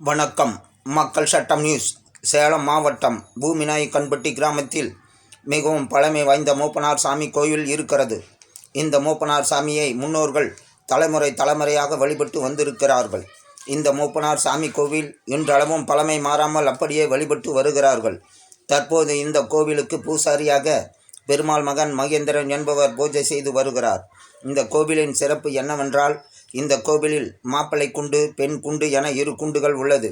வணக்கம். மக்கள் சட்டம் நியூஸ். சேலம் மாவட்டம் பூமிநாயக்கன்பட்டி கிராமத்தில் மிகவும் பழமை வாய்ந்த மூப்பனார் சாமி கோயில் இருக்கிறது. இந்த மூப்பனார் சாமியை முன்னோர்கள் தலைமுறையாக வழிபட்டு வந்திருக்கிறார்கள். இந்த மூப்பனார் சாமி கோவில் இன்றளவும் பழமை மாறாமல் அப்படியே வழிபட்டு வருகிறார்கள். தற்போது இந்த கோவிலுக்கு பூசாரியாக பெருமாள் மகன் மகேந்திரன் என்பவர் பூஜை செய்து வருகிறார். இந்த கோவிலின் சிறப்பு என்னவென்றால், இந்த கோவிலில் மாப்பிள்ளை குண்டு, பெண் குண்டு என 2 குண்டுகள் உள்ளது.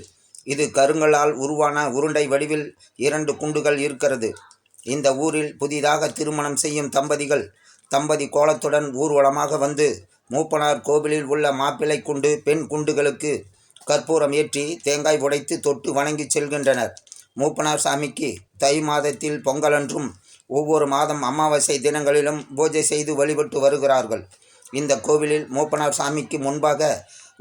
இது கருங்கல்லால் உருவான உருண்டை வடிவில் 2 குண்டுகள் இருக்கிறது. இந்த ஊரில் புதிதாக திருமணம் செய்யும் தம்பதி கோலத்துடன் ஊர்வலமாக வந்து மூப்பனார் கோவிலில் உள்ள மாப்பிள்ளை குண்டு, பெண் குண்டுகளுக்கு கற்பூரம் ஏற்றி தேங்காய் உடைத்து தொட்டு வணங்கி செல்கின்றனர். மூப்பனார் சாமிக்கு தை மாதத்தில் பொங்கலன்றும் ஒவ்வொரு மாதம் அமாவாசை தினங்களிலும் பூஜை செய்து வழிபட்டு வருகிறார்கள். இந்த கோவிலில் மூப்பனார் சாமிக்கு முன்பாக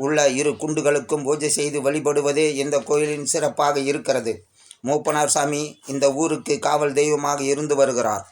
உள்ள 2 குண்டுகளுக்கும் பூஜை செய்து வழிபடுவதே இந்த கோயிலின் சிறப்பாக இருக்கிறது. மூப்பனார் சாமி இந்த ஊருக்கு காவல் தெய்வமாக இருந்து வருகிறார்.